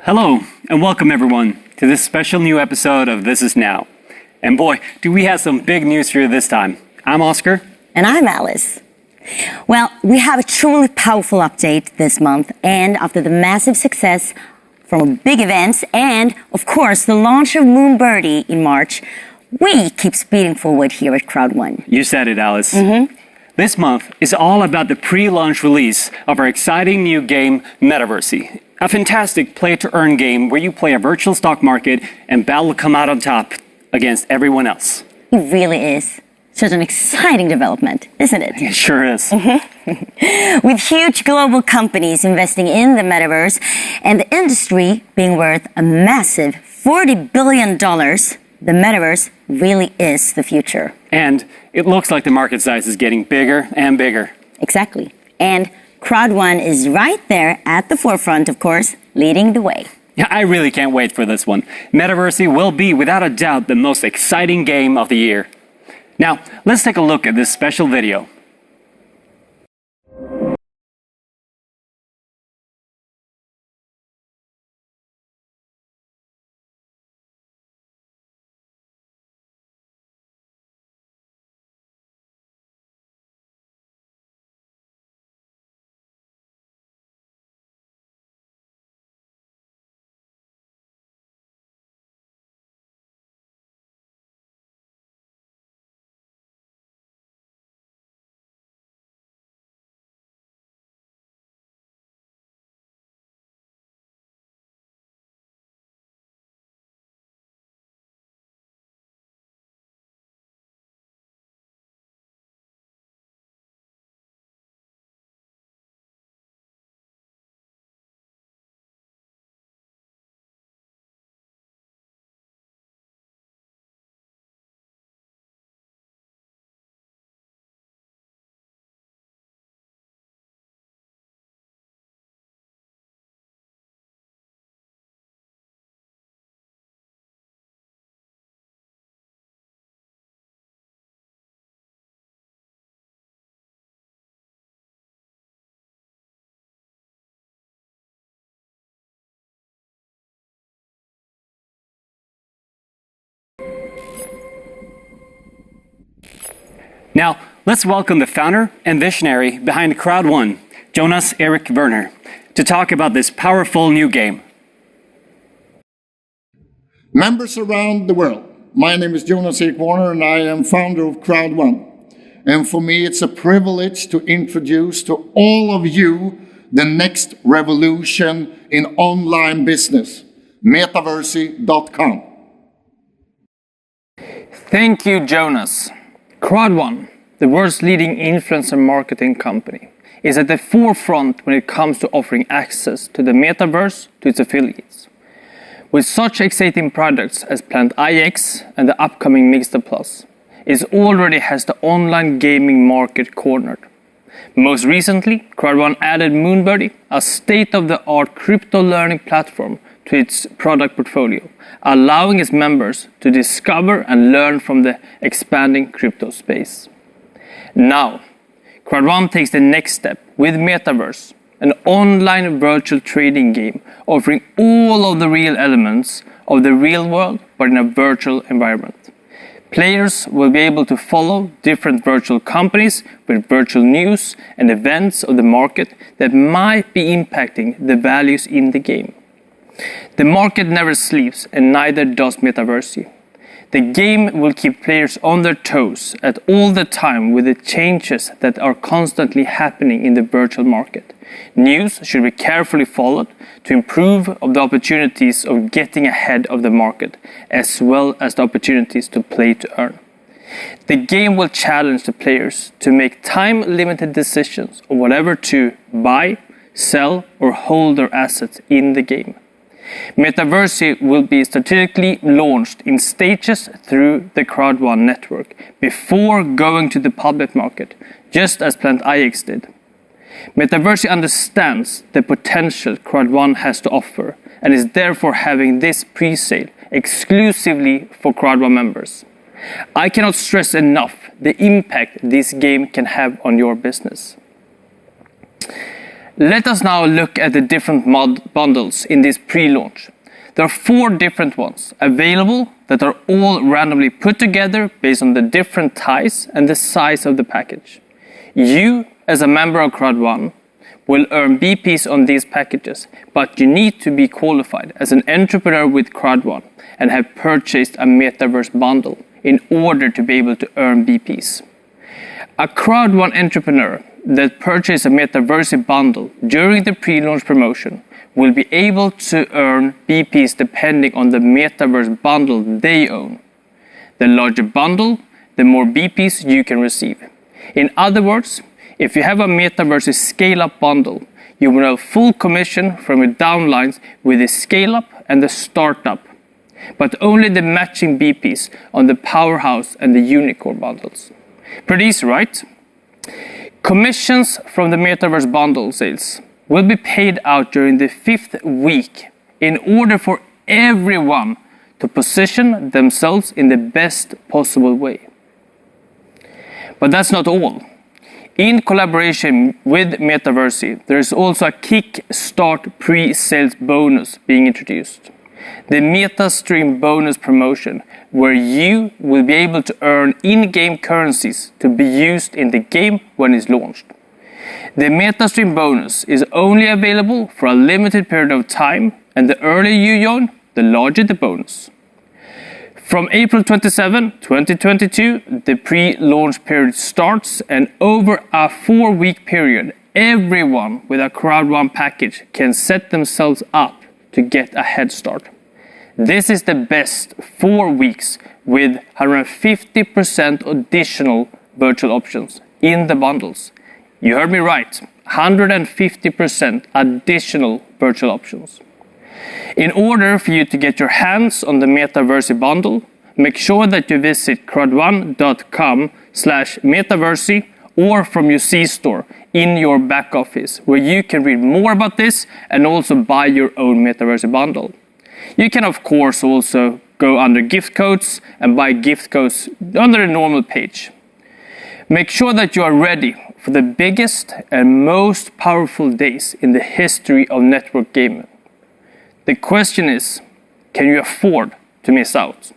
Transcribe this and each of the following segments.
Hello, and welcome everyone to this special new episode of This Is Now. And boy, do we have some big news for you this time. I'm Oscar. And I'm Alice. Well, we have a truly powerful update this month, and after the massive success from big events and, of course, the launch of Moonbirdie in March, we keep speeding forward here at Crowd1. You said it, Alice. This month is all about the pre-launch release of our exciting new game, Metaversy. A fantastic play-to-earn game where you play a virtual stock market and battle to come out on top against everyone else. It really is such an exciting development, isn't it? It sure is. With huge global companies investing in the metaverse and the industry being worth a massive $40 billion, the metaverse really is the future. And it looks like the market size is getting bigger and bigger. Exactly. And Crowd1 is right there at the forefront, of course, leading the way. Yeah, I really can't wait for this one. Metaversy will be, without a doubt, the most exciting game of the year. Now, let's take a look at this special video. Now, let's welcome the founder and visionary behind Crowd1, Jonas Erik Werner, to talk about this powerful new game. Members around the world, my name is Jonas Erik Werner and I am founder of Crowd1. And for me, it's a privilege to introduce to all of you the next revolution in online business, Metaversy.com. Thank you, Jonas. Crowd1, the world's leading influencer marketing company, is at the forefront when it comes to offering access to the metaverse to its affiliates. With such exciting products as Plant IX and the upcoming Mixta Plus, it already has the online gaming market cornered. Most recently, Crowd1 added Moonbirdie, a state-of-the-art crypto learning platform, to its product portfolio, allowing its members to discover and learn from the expanding crypto space. Now, Crowd1 takes the next step with Metaverse, an online virtual trading game offering all of the real elements of the real world but in a virtual environment. Players will be able to follow different virtual companies with virtual news and events of the market that might be impacting the values in the game. The market never sleeps, and neither does Metaversy. The game will keep players on their toes at all the time with the changes that are constantly happening in the virtual market. News should be carefully followed to improve of the opportunities of getting ahead of the market, as well as the opportunities to play to earn. The game will challenge the players to make time-limited decisions on whatever to buy, sell, or hold their assets in the game. Metaversy will be strategically launched in stages through the Crowd1 network before going to the public market, just as Plant IX did. Metaversy understands the potential Crowd1 has to offer and is therefore having this pre-sale exclusively for Crowd1 members. I cannot stress enough the impact this game can have on your business. Let us now look at the different bundles in this pre-launch. There are 4 different ones available that are all randomly put together based on the different ties and the size of the package. You, as a member of Crowd1, will earn BPs on these packages, but you need to be qualified as an entrepreneur with Crowd1 and have purchased a Metaverse bundle in order to be able to earn BPs. A Crowd1 entrepreneur that purchases a Metaverse bundle during the pre-launch promotion will be able to earn BPs depending on the Metaverse bundle they own. The larger bundle, the more BPs you can receive. In other words, if you have a Metaverse scale-up bundle, you will have full commission from your downlines with the scale-up and the startup, but only the matching BPs on the powerhouse and the unicorn bundles. Pretty easy, right? Commissions from the Metaverse bundle sales will be paid out during the 5th week in order for everyone to position themselves in the best possible way. But that's not all. In collaboration with Metaversy, there is also a kickstart pre-sales bonus being introduced. The MetaStream bonus promotion, where you will be able to earn in-game currencies to be used in the game when it's launched. The MetaStream bonus is only available for a limited period of time, and the earlier you join, the larger the bonus. From April 27, 2022, the pre-launch period starts, and over a 4-week period, everyone with a Crowd1 package can set themselves up to get a head start. This is the best 4 weeks with 150% additional virtual options in the bundles. You heard me right, 150% additional virtual options. In order for you to get your hands on the Metaversy bundle, make sure that you visit crowd1.com/metaversy or from your C-store in your back office, where you can read more about this and also buy your own Metaversy bundle. You can of course also go under gift codes and buy gift codes under the normal page. Make sure that you are ready for the biggest and most powerful days in the history of network gaming. The question is, can you afford to miss out?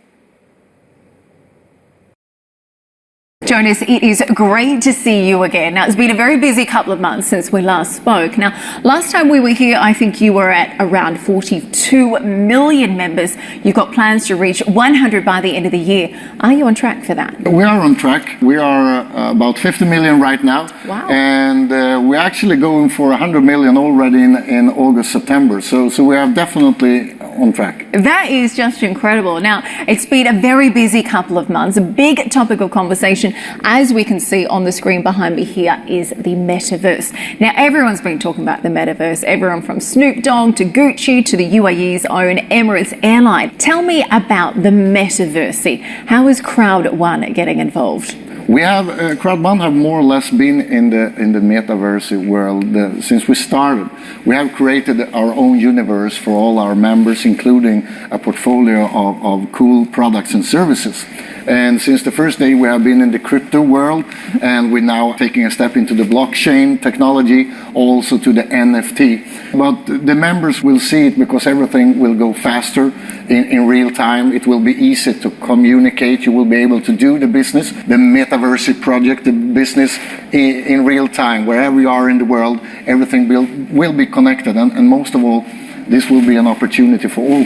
Jonas, it is great to see you again. Now, it's been a very busy couple of months since we last spoke. Now, last time we were here, I think you were at around 42 million members. You've got plans to reach 100 by the end of the year. Are you on track for that? We are on track. We are about 50 million right now. Wow. And we're actually going for 100 million already in August, September. So we are definitely on track. That is just incredible. Now, it's been a very busy couple of months. A big topic of conversation, as we can see on the screen behind me here, is the metaverse. Now, everyone's been talking about the metaverse. Everyone from Snoop Dogg to Gucci to the UAE's own Emirates Airline. Tell me about the metaverse. How is Crowd1 getting involved? We have Crowd1 have more or less been in the metaverse world since we started. We have created our own universe for all our members, including a portfolio of cool products and services. And since the first day, we have been in the crypto world, and we're now taking a step into the blockchain technology, also to the NFT. But the members will see it because everything will go faster in real time. It will be easy to communicate. You will be able to do the business, the Metaversy project, the business in real time. Wherever you are in the world, everything will be connected. And most of all, this will be an opportunity for all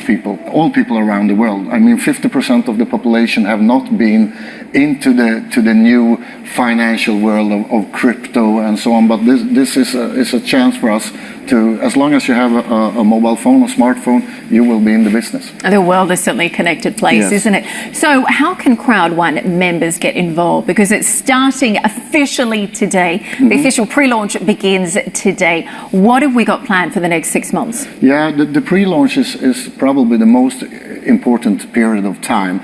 people around the world. I mean, 50% of the population have not been into the new financial world of crypto and so on. But this is a chance for us to, as long as you have a mobile phone, a smartphone, you will be in the business. The world is certainly a connected place, Yes. isn't it? So how can Crowd1 members get involved? Because it's starting officially today. The official pre-launch begins today. What have we got planned for the next 6 months? Yeah, the pre-launch is probably the most important period of time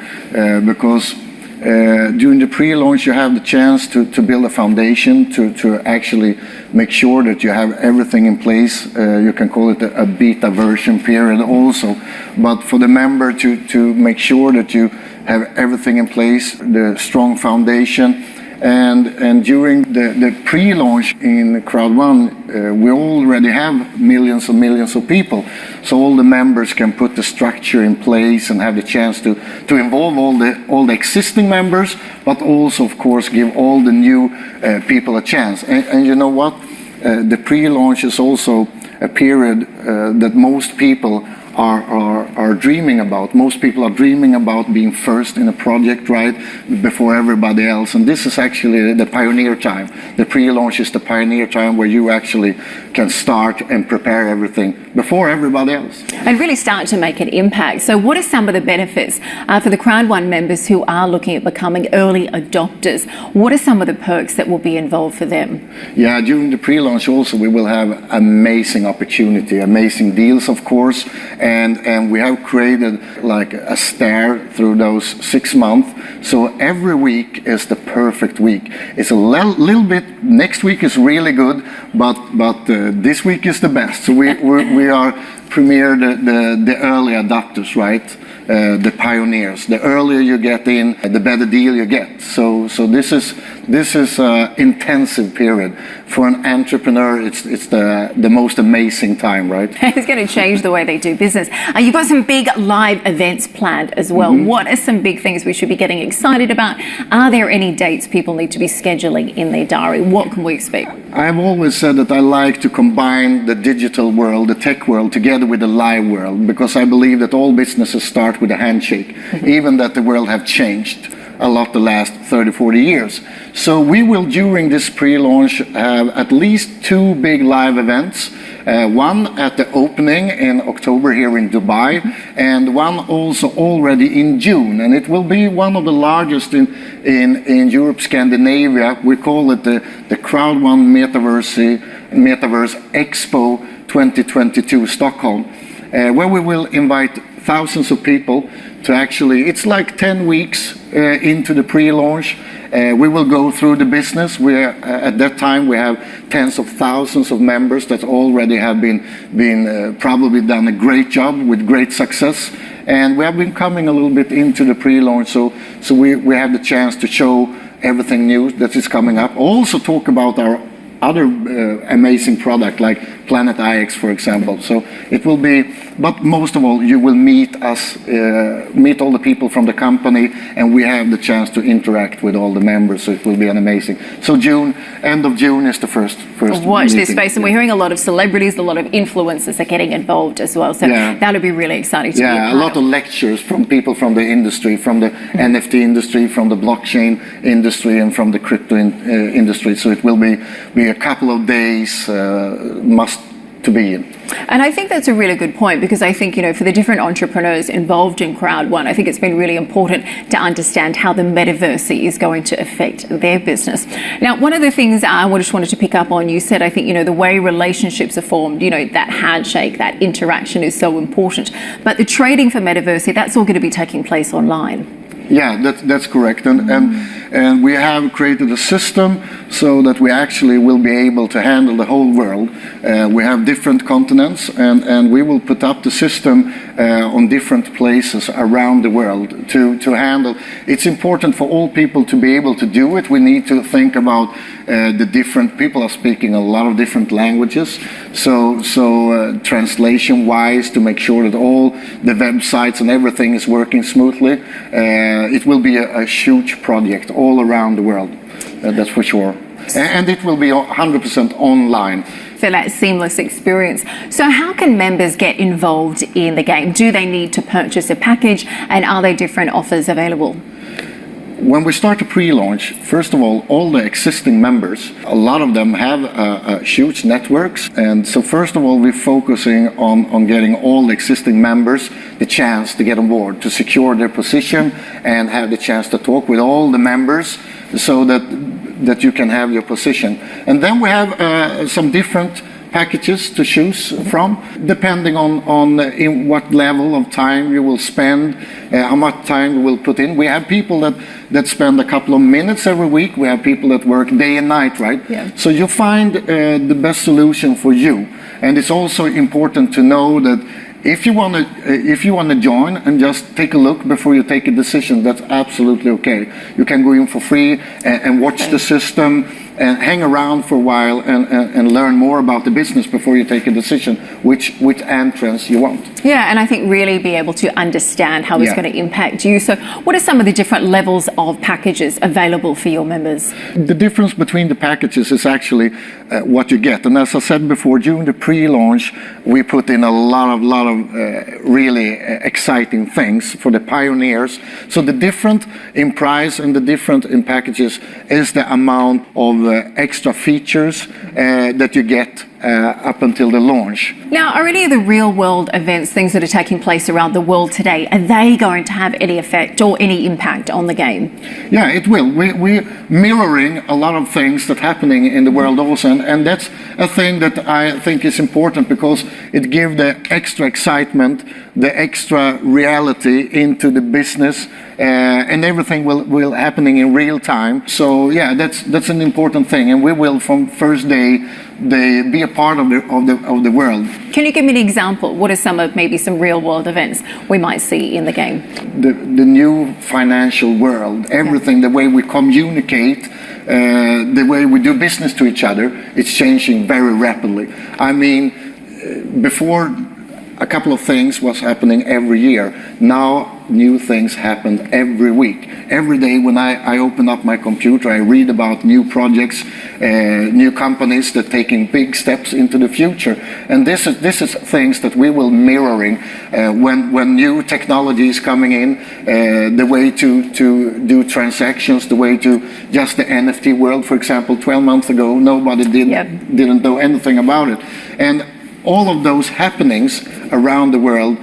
because during the pre-launch you have the chance to build a foundation, to actually make sure that you have everything in place. You can call it a beta version period also, but for the member to make sure that you have everything in place, the strong foundation, And during the pre-launch in Crowd1, we already have millions and millions of people. So all the members can put the structure in place and have the chance to involve all the existing members, but also, of course, give all the new people a chance. And you know what? The pre-launch is also a period that most people are dreaming about. Most people are dreaming about being first in a project, right, before everybody else. And this is actually the pioneer time. The pre-launch is the pioneer time where you actually can start and prepare everything before everybody else. And really start to make an impact. So what are some of the benefits for the Crowd1 members who are looking at becoming early adopters? What are some of the perks that will be involved for them? Yeah, during the pre-launch also we will have amazing opportunity, amazing deals, of course. And we have created like a stair through those 6 months. So every week is the perfect week. It's a little bit, next week is really good, but this week is the best. So we are premiere the early adopters, right? The pioneers. The earlier you get in, the better deal you get. So this is an intensive period for an entrepreneur. It's the most amazing time, right? It's going to change the way they do business. You've got some big live events planned as well. Mm-hmm. What are some big things we should be getting excited about? Are there any dates people need to be scheduling in their diary? What can we expect? I've always said that I like to combine the digital world, the tech world, together with the live world, because I believe that all businesses start with a handshake, even that the world have changed a lot the last 30, 40 years. So we will, during this pre-launch, have at least 2 big live events. One at the opening in October here in Dubai, and one also already in June. And it will be one of the largest in Europe, Scandinavia. We call it the Crowd1 Metaverse Expo 2022 Stockholm, where we will invite thousands of people to actually, it's like 10 weeks into the pre-launch. We will go through the business. At that time we have tens of thousands of members that already have been probably done a great job with great success. And we have been coming a little bit into the pre-launch, so we have the chance to show everything new that is coming up. Also talk about our other amazing product like Planet IX, for example. So it will be, but most of all, you will meet us, meet all the people from the company, and we have the chance to interact with all the members. So it will be an amazing. So June, end of June is the first Watch meeting. this space, and we're hearing a lot of celebrities, a lot of influencers are getting involved as well. So that'll be really exciting to be a part a lot of lectures from people from the industry, from the NFT industry, from the blockchain industry, and from the crypto industry. So it will be a couple of days must to be in. And I think that's a really good point, because I think, for the different entrepreneurs involved in Crowd1, I think it's been really important to understand how the metaverse is going to affect their business. Now, one of the things I just wanted to pick up on, you said, I think, the way relationships are formed, that handshake, that interaction is so important. But the trading for metaverse, that's all going to be taking place online. Yeah, that's correct. And we have created a system so that we actually will be able to handle the whole world. We have different continents, and we will put up the system on different places around the world to handle. It's important for all people to be able to do it. We need to think about the different people are speaking a lot of different languages. So translation-wise, to make sure that all the websites and everything is working smoothly. It will be a huge project all around the world, that's for sure. And it will be 100% online. For that seamless experience. So how can members get involved in the game? Do they need to purchase a package, and are there different offers available? When we start a pre-launch, first of all the existing members, a lot of them have huge networks. And so first of all, we're focusing on getting all the existing members the chance to get on board, to secure their position and have the chance to talk with all the members so that you can have your position. And then we have some different packages to choose from, depending on in what level of time you will spend, how much time you will put in. We have people that spend a couple of minutes every week. We have people that work day and night, right? Yeah. So you find the best solution for you. And it's also important to know that if you want to join and just take a look before you take a decision, that's absolutely okay. You can go in for free and watch the system and hang around for a while and learn more about the business before you take a decision which entrance you want. Yeah, and I think really be able to understand how it's going to impact you. So what are some of the different levels of packages available for your members? The difference between the packages is actually what you get. And as I said before, during the pre-launch, we put in a lot of really exciting things for the pioneers. So the different in price and the different in packages is the amount of extra features that you get up until the launch. Now, are any of the real world events, things that are taking place around the world today, are they going to have any effect or any impact on the game? Yeah, it will. We're mirroring a lot of things that are happening in the world also, and that's a thing that I think is important because it gives the extra excitement, the extra reality into the business, and everything will happening in real time. So yeah, that's an important thing, and we will from first day be a part of the world. Can you give me an example? What are some of maybe some real world events we might see in the game? The new financial world, everything, the way we communicate, the way we do business to each other, it's changing very rapidly. I mean, before a couple of things was happening every year. Now new things happen every week. Every day when I open up my computer, I read about new projects, new companies that are taking big steps into the future. And this is things that we will mirroring when new technology is coming in, the way to do transactions, the way to just the NFT world, for example. 12 months ago, nobody didn't know anything about it. And all of those happenings around the world,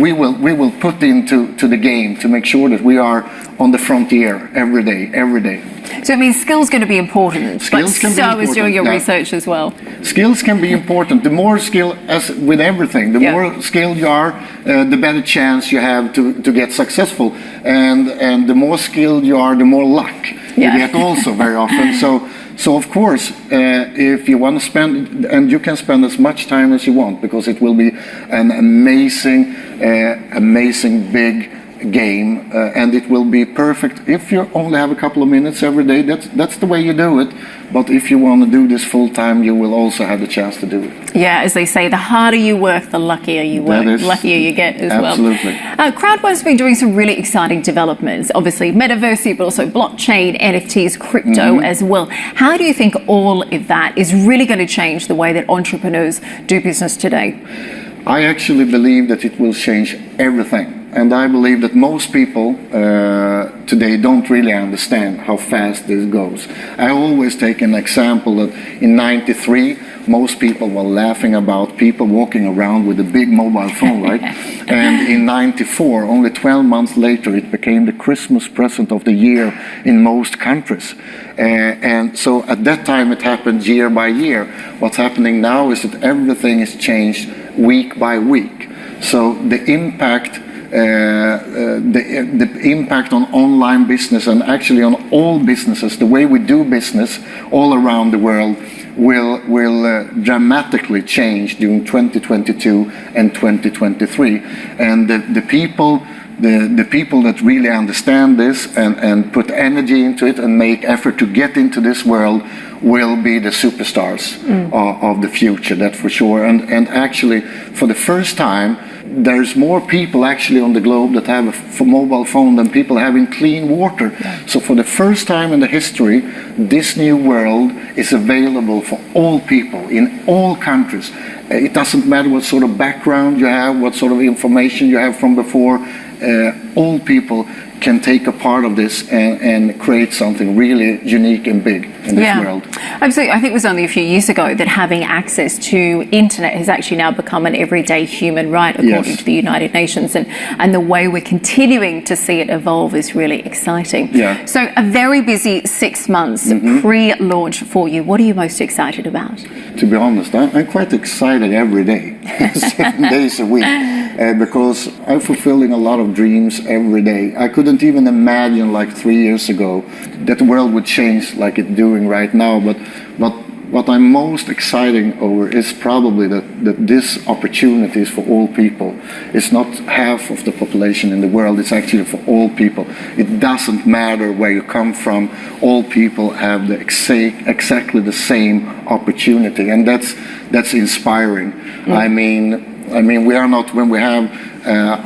we will put into the game to make sure that we are on the frontier every day. So it means skills going to be important, but so is doing your research as well. Skills can be important. The more skill, as with everything, the more skilled you are, the better chance you have to get successful. And the more skilled you are, the more luck you get also very often. So of course, if you want to spend, and you can spend as much time as you want, because it will be an amazing big game, and it will be perfect if you only have a couple of minutes every day. That's the way you do it. But if you want to do this full time, you will also have the chance to do it. Yeah, as they say, the harder you work, the luckier you work, luckier you get as absolutely. Well. Crowd1's been doing some really exciting developments. Obviously, Metaversy, but also blockchain, NFTs, crypto as well. How do you think all of that is really going to change the way that entrepreneurs do business today? I actually believe that it will change everything. And I believe that most people today don't really understand how fast this goes. I always take an example that in '93, most people were laughing about people walking around with a big mobile phone, right? And in '94, only 12 months later, it became the Christmas present of the year in most countries. And so at that time, it happened year by year. What's happening now is that everything is changed week by week. So the impact the impact on online business and actually on all businesses, the way we do business all around the world will dramatically change during 2022 and 2023. And the people that really understand this and put energy into it and make effort to get into this world will be the superstars of the future, that's for sure. And actually, for the first time, there's more people actually on the globe that have a mobile phone than people having clean water. So for the first time in the history, this new world is available for all people in all countries. It doesn't matter what sort of background you have, what sort of information you have from before. All people can take a part of this and create something really unique and big in this world. Absolutely. I think it was only a few years ago that having access to internet has actually now become an everyday human right, according to the United Nations. And the way we're continuing to see it evolve is really exciting. So a very busy 6 months pre-launch for you. What are you most excited about? To be honest, I'm quite excited every day, 7 days a week, because I'm fulfilling a lot of dreams every day. I couldn't even imagine like 3 years ago that the world would change like it's doing right now, but what I'm most exciting over is probably that this opportunity is for all people. It's not half of the population in the world, it's actually for all people. It doesn't matter where you come from, all people have the exactly the same opportunity, and that's inspiring. I mean, we are not, when we have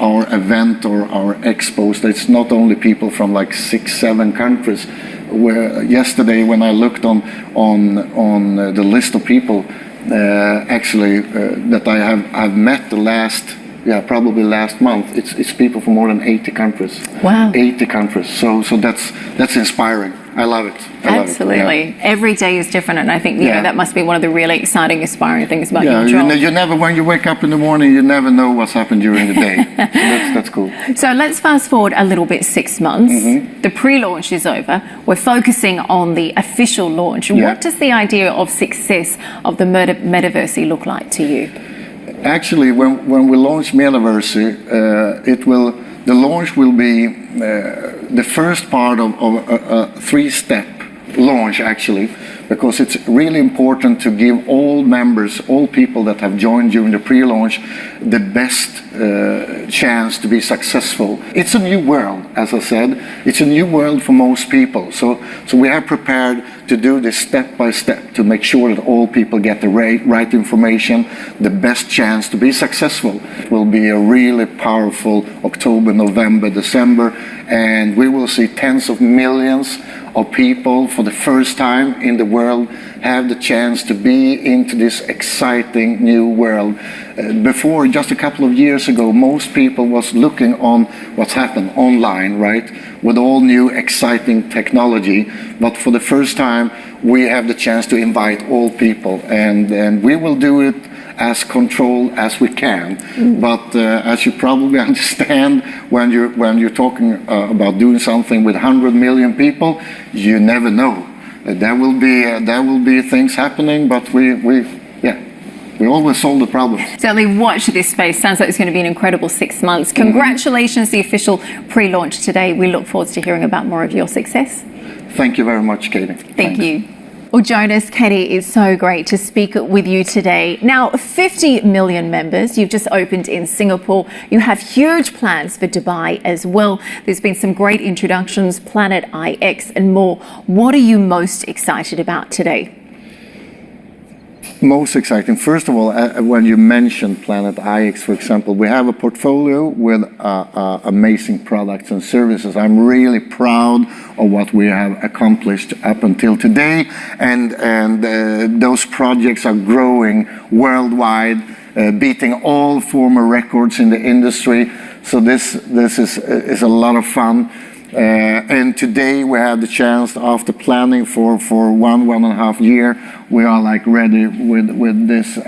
our event or our expos, it's not only people from like 6-7 countries. Where yesterday, when I looked on the list of people, that I have met probably last month, it's people from more than 80 countries. Wow. 80 countries. So that's inspiring. I love it. Absolutely. Every day is different, and I think you know, that must be one of the really exciting, inspiring things about your job. You never, when you wake up in the morning, you never know what's happened during the day. So that's cool. So let's fast forward a little bit, 6 months. The pre-launch is over. We're focusing on the official launch. Yeah. What does the idea of success of the Metaversy look like to you? Actually, when we launch Metaversy, the launch will be the first part of a 3-step launch, actually, because it's really important to give all members, all people that have joined during the pre-launch, the best chance to be successful. It's a new world, as I said. It's a new world for most people. So we have prepared to do this step by step to make sure that all people get the right information, the best chance to be successful. It will be a really powerful October, November, December, and we will see tens of millions of people for the first time in the world have the chance to be into this exciting new world. Before, just a couple of years ago, most people was looking on what's happened online, right? With all new exciting technology. But for the first time, we have the chance to invite all people, and we will do it as controlled as we can. But as you probably understand, when you're talking about doing something with 100 million people, you never know. There will be things happening, but we always solve the problem. Certainly watch this space. Sounds like it's going to be an incredible 6 months. Congratulations, the official pre-launch today. We look forward to hearing about more of your success. Thank you very much, Katie. Thank you. Well, Jonas, Katie, it's so great to speak with you today. Now, 50 million members. You've just opened in Singapore. You have huge plans for Dubai as well. There's been some great introductions, Planet IX and more. What are you most excited about today? Most exciting. First of all, when you mentioned Planet IX, for example, we have a portfolio with amazing products and services. I'm really proud of what we have accomplished up until today, and those projects are growing worldwide, beating all former records in the industry. So this is a lot of fun. And today we have the chance, after planning for 1.5 years, we are like ready with this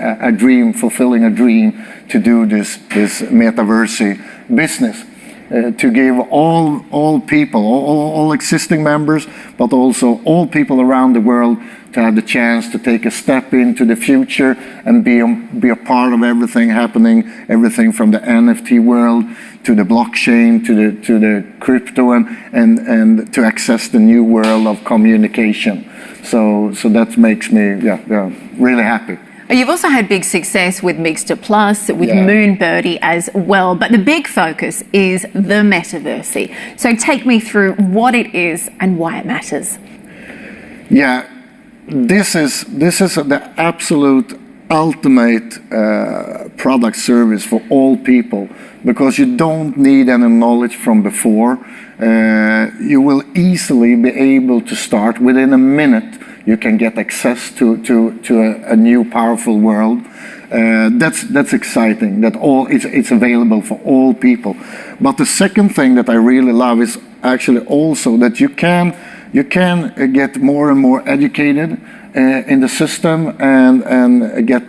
fulfilling a dream to do this Metaversy business. To give all people, all existing members, but also all people around the world to have the chance to take a step into the future and be a part of everything happening, everything from the NFT world to the blockchain to the crypto and to access the new world of communication. So that makes me really happy. You've also had big success with Mixter Plus, with Moonbirdie as well, but the big focus is the Metaversy. So take me through what it is and why it matters. Yeah, this is the absolute ultimate product service for all people, because you don't need any knowledge from before. You will easily be able to start within a minute. You can get access to a new powerful world. That's exciting. That it's available for all people. But the second thing that I really love is actually also that you can get more and more educated in the system and get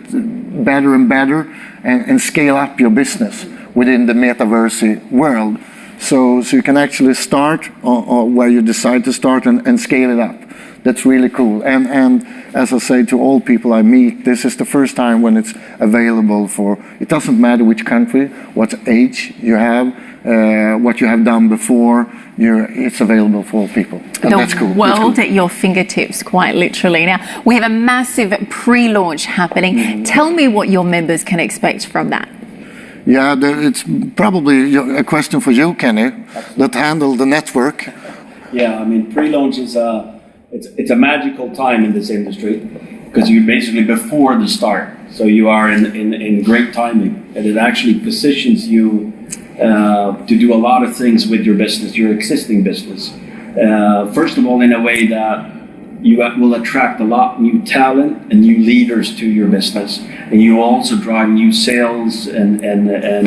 better and better and scale up your business within the Metaversy world. So you can actually start where you decide to start and scale it up. That's really cool. And as I say to all people I meet, this is the first time when it's available for, it doesn't matter which country, what age you have, what you have done before, it's available for all people. And that's cool. The world at your fingertips, quite literally. Now, we have a massive pre-launch happening. Tell me what your members can expect from that. Yeah, it's probably a question for you, Kenny, that handle the network. Yeah, I mean, pre-launch is it's a magical time in this industry because you're basically before the start. So you are in great timing, and it actually positions you to do a lot of things with your business, your existing business. First of all, in a way that you will attract a lot of new talent and new leaders to your business, and you also drive new sales and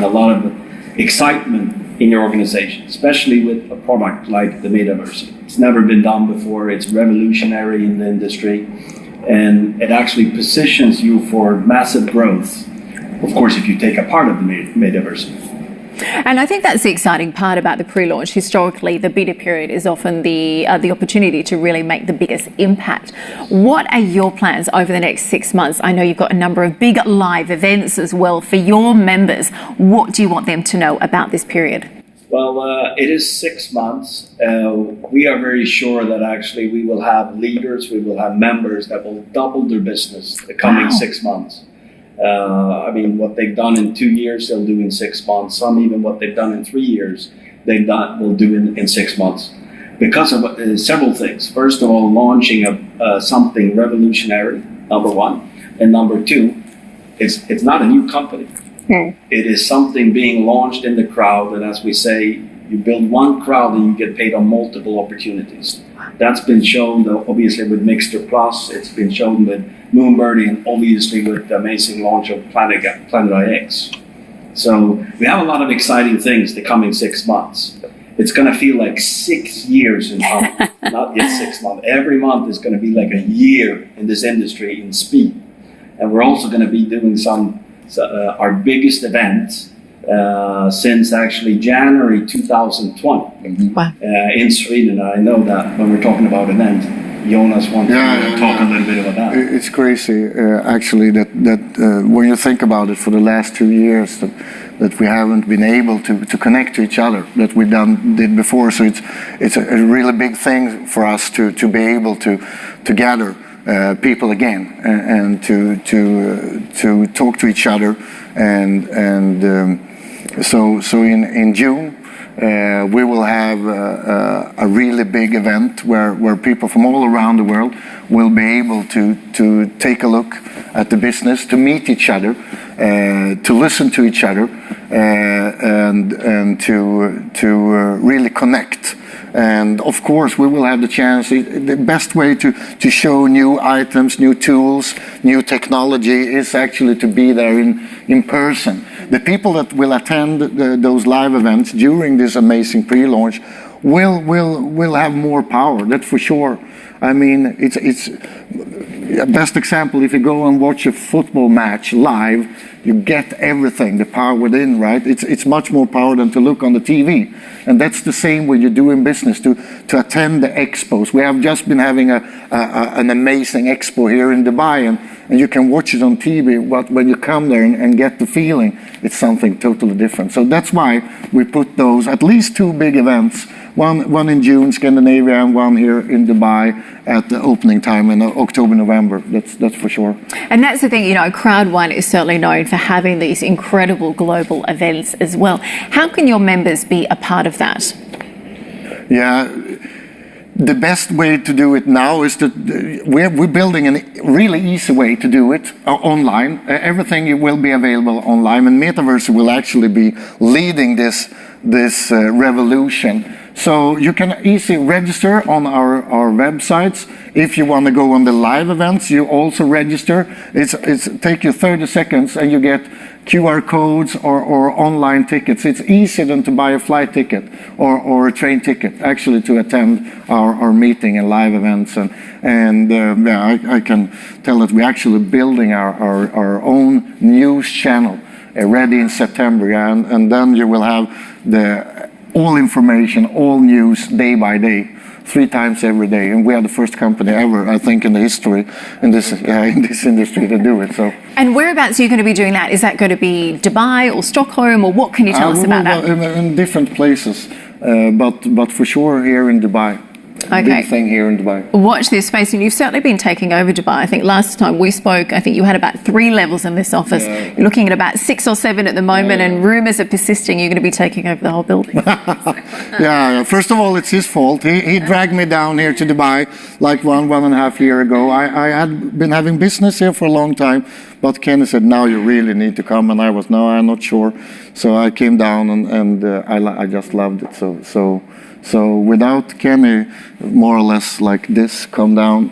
a lot of excitement in your organization, especially with a product like the Metaverse. It's never been done before. It's revolutionary in the industry, and it actually positions you for massive growth. Of course, if you take a part of the Metaverse. And I think that's the exciting part about the pre-launch. Historically, the beta period is often the opportunity to really make the biggest impact. What are your plans over the next 6 months? I know you've got a number of big live events as well for your members. What do you want them to know about this period? Well, it is 6 months. We are very sure that actually we will have leaders, we will have members that will double their business the coming 6 months. I mean, what they've done in 2 years, they'll do in 6 months. Some even what they've done in 3 years, will do in 6 months. Because of several things. First of all, launching something revolutionary, number one. And number two, it's not a new company. It is something being launched in the crowd. And as we say, you build one crowd and you get paid on multiple opportunities. That's been shown, obviously, with Mixter Plus. It's been shown with Moonbirdie, and obviously with the amazing launch of Planet IX. So we have a lot of exciting things the coming 6 months. It's going to feel like 6 years in coming, not yet 6 months. Every month is going to be like a year in this industry in speed. And we're also going to be doing our biggest event since actually January 2020 in Sweden. I know that when we're talking about event, Jonas wants to talk a little bit about that. It's crazy, actually, that when you think about it, for the last 2 years, that we haven't been able to connect to each other that we did before. So it's a really big thing for us to be able to gather people again and to talk to each other and so in June. We will have a really big event where people from all around the world will be able to take a look at the business, to meet each other, to listen to each other, and to really connect. And of course, we will have the chance. The best way to show new items, new tools, new technology is actually to be there in person. The people that will attend those live events during this amazing pre-launch will have more power. That's for sure. I mean, it's a best example. If you go and watch a football match live, you get everything, the power within, right? It's much more power than to look on the TV. And that's the same when you do in business, to attend the expos. We have just been having an amazing expo here in Dubai, and you can watch it on TV, but when you come there and get the feeling, it's something totally different. So that's why we put those, at least 2 big events, one in June, Scandinavia, and one here in Dubai at the opening time in October, November. That's for sure. And that's the thing, Crowd One is certainly known for having these incredible global events as well. How can your members be a part of that? Yeah. The best way to do it now is that we're building a really easy way to do it online. Everything will be available online, and Metaverse will actually be leading this revolution. So you can easily register on our websites. If you want to go on the live events, you also register. It's take you 30 seconds and you get QR codes or online tickets. It's easier than to buy a flight ticket or a train ticket, actually, to attend our meeting and live events. And I can tell that we're actually building our own news channel ready in September. And then you will have all information, all news, day by day, 3 times every day, and we are the first company ever, I think, in the history in this industry to do it. So. And whereabouts are you going to be doing that? Is that going to be Dubai or Stockholm, or what can you tell us about that? In different places, but for sure here in Dubai. Okay. Big thing here in Dubai. Watch this space, and you've certainly been taking over Dubai. I think last time we spoke, I think you had about 3 levels in this office. Yeah. You're looking at about 6 or 7 at the moment, and rumours are persisting you're going to be taking over the whole building. Yeah, first of all, it's his fault. He dragged me down here to Dubai like 1.5 years ago. I had been having business here for a long time, but Kenny said, now you really need to come, and I was, no, I'm not sure. So I came down, and I just loved it. So without Kenny, more or less like this, come down,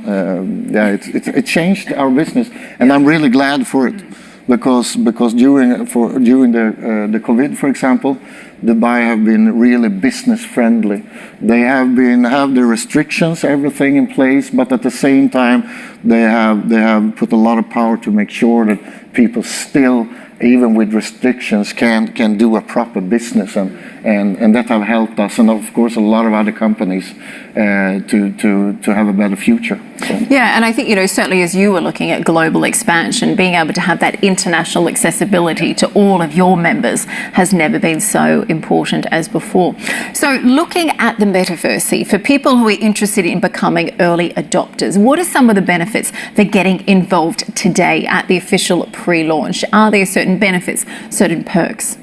it changed our business, and I'm really glad for it, because during the COVID, for example, Dubai have been really business friendly. They have the restrictions, everything in place, but at the same time, they have put a lot of power to make sure that people still, even with restrictions, can do a proper business, and that have helped us, and of course a lot of other companies to have a better future. So. Yeah, and I think, certainly as you were looking at global expansion, being able to have that international accessibility to all of your members has never been so important as before. So looking at the Metaversy, for people who are interested in becoming early adopters, what are some of the benefits for getting involved today at the official pre-launch? Are there certain benefits, certain perks?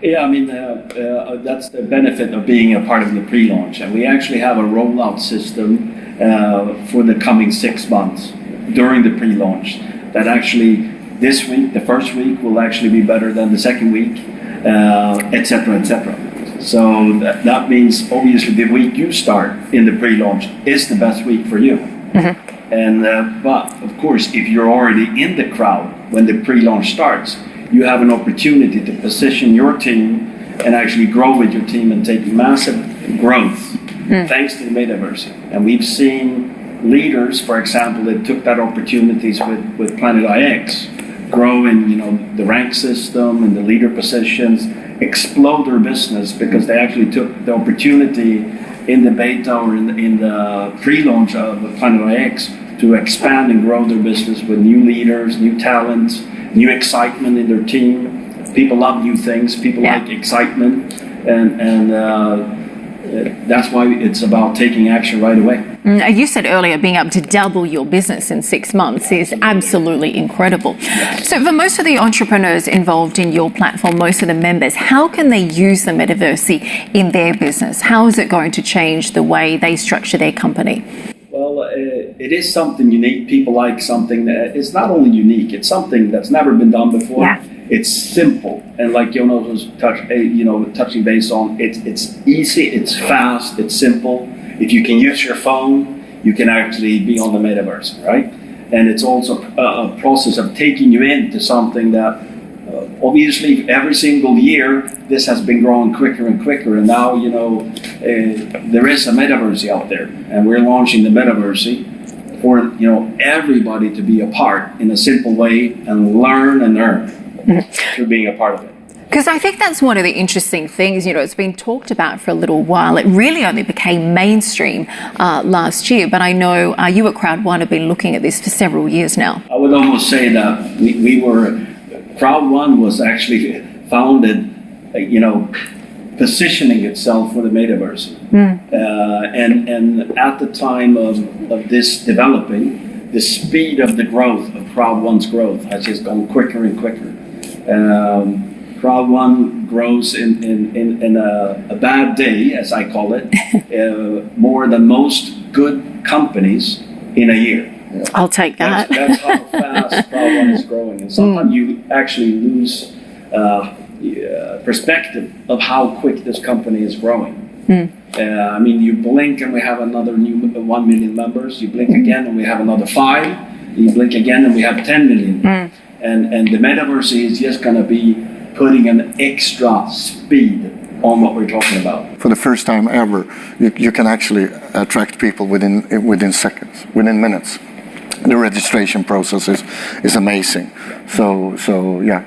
Yeah, I mean, that's the benefit of being a part of the pre-launch. And we actually have a rollout system for the coming 6 months during the pre-launch. That actually, this week, the first week, will actually be better than the second week, etc., etc. So that means, obviously, the week you start in the pre-launch is the best week for you. Mm-hmm. And but, of course, if you're already in the crowd when the pre-launch starts, you have an opportunity to position your team and actually grow with your team and take massive growth thanks to the Metaverse. And we've seen leaders, for example, that took that opportunities with Planet IX, grow in the rank system and the leader positions, explode their business because they actually took the opportunity in the beta or in the pre-launch of Planet IX to expand and grow their business with new leaders, new talents, new excitement in their team. People love new things. People like excitement, and that's why it's about taking action right away. You said earlier being able to double your business in 6 months is absolutely incredible. So for most of the entrepreneurs involved in your platform, most of the members, how can they use the Metaversy in their business? How is it going to change the way they structure their company? Well, it is something unique. People like something that is not only unique, it's something that's never been done before. Yeah. It's simple, and like Jonas was touching base on, it's easy, it's fast, it's simple. If you can use your phone, you can actually be on the Metaverse, right? And it's also a process of taking you into something that obviously every single year this has been growing quicker and quicker, and now there is a Metaverse out there, and we're launching the Metaverse for everybody to be a part in a simple way and learn and earn through being a part of it. Because I think that's one of the interesting things, it's been talked about for a little while. It really only became mainstream last year, but I know you at Crowd1 have been looking at this for several years now. I would almost say that Crowd1 was actually founded, positioning itself for the Metaverse. And at the time of this developing, the speed of the growth of Crowd1's growth has just gone quicker and quicker. Crowd1 grows in a bad day, as I call it, more than most good companies in a year. I'll take that. That's how fast Crowd1 is growing. And sometimes you actually lose perspective of how quick this company is growing. I mean, you blink and we have another new 1 million members. You blink again and we have another 5. You blink again and we have 10 million. And the Metaverse is just going to be putting an extra speed on what we're talking about. For the first time ever, you can actually attract people within seconds, within minutes. The registration process is amazing. So yeah,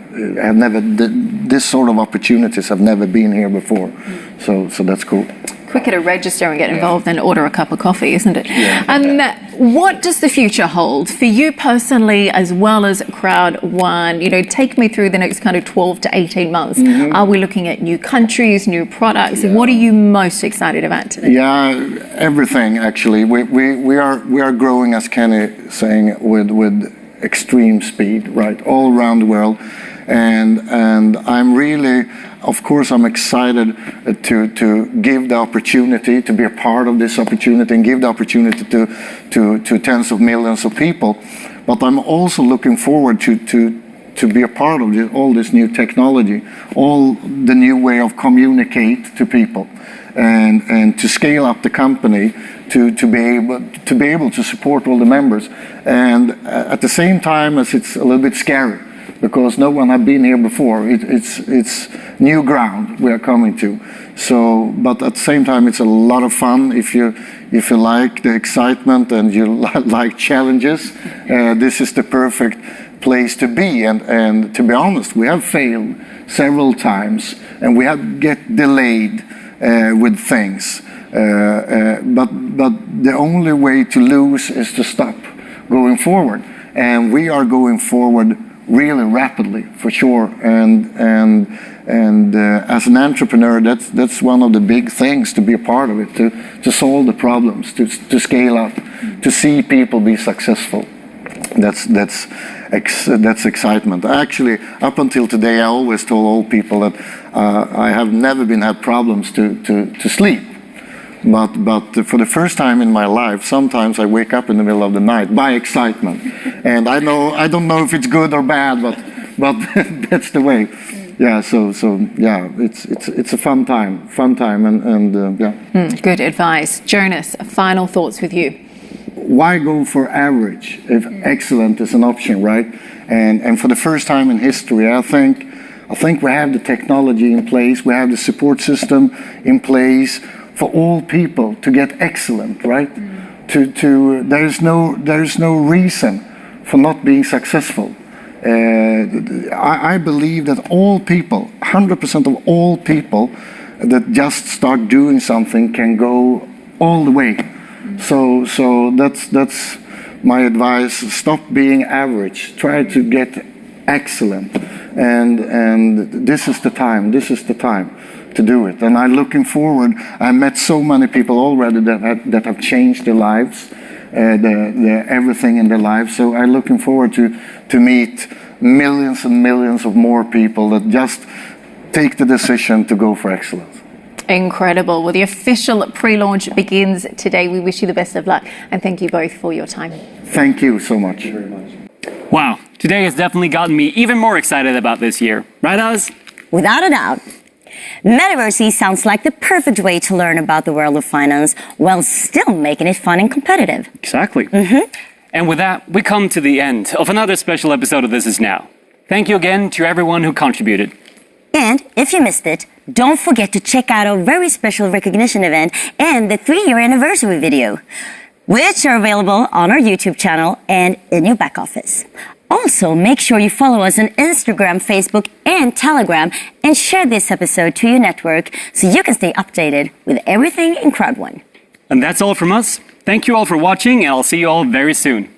this sort of opportunities have never been here before. So that's cool. quicker to register and get involved than order a cup of coffee, isn't it? What does the future hold for you personally, as well as Crowd One? You know, take me through the next kind of 12 to 18 months. Are we looking at new countries, new products? What are you most excited about today? Yeah, everything actually. We are growing, as Kenny saying, with extreme speed, right, all around the world, and I'm really, of course, I'm excited to give the opportunity to be a part of this opportunity and give the opportunity to tens of millions of people. But I'm also looking forward to be a part of all this new technology, all the new way of communicate to people, and to scale up the company to be able to support all the members, and at the same time as it's a little bit scary because no one had been here before. It's new ground we are coming to. So, but at the same time, it's a lot of fun if you like the excitement and you like challenges. This is the perfect place to be. And to be honest, we have failed several times and we have get delayed with things. But the only way to lose is to stop going forward. And we are going forward really rapidly, for sure. And as an entrepreneur, that's one of the big things, to be a part of it, to solve the problems, to scale up, to see people be successful. That's excitement. Actually, up until today, I always told all people that I have never had problems to sleep. But for the first time in my life, sometimes I wake up in the middle of the night by excitement, and I don't know if it's good or bad, but that's the way. Yeah. So yeah, it's a fun time, and yeah. Good advice, Jonas. Final thoughts with you. Why go for average if excellent is an option, right? And for the first time in history, I think we have the technology in place, we have the support system in place for all people to get excellent, right? There is no reason for not being successful. I believe that all people, 100% of all people that just start doing something can go all the way. So that's my advice. Stop being average. Try to get excellent. And this is the time. This is the time to do it. And I'm looking forward. I met so many people already that have changed their lives, everything in their lives. So I'm looking forward to meet millions and millions of more people that just take the decision to go for excellence. Incredible. Well, the official pre-launch begins today. We wish you the best of luck and thank you both for your time. Thank you so much. Thank you very much. Wow, today has definitely gotten me even more excited about this year. Right, Alice? Without a doubt. Metaversy sounds like the perfect way to learn about the world of finance while still making it fun and competitive. Exactly. And with that, we come to the end of another special episode of This Is Now. Thank you again to everyone who contributed. And if you missed it, don't forget to check out our very special recognition event and the 3-year anniversary video, which are available on our YouTube channel and in your back office. Also, make sure you follow us on Instagram, Facebook, and Telegram, and share this episode to your network so you can stay updated with everything in Crowd One. And that's all from us. Thank you all for watching, and I'll see you all very soon.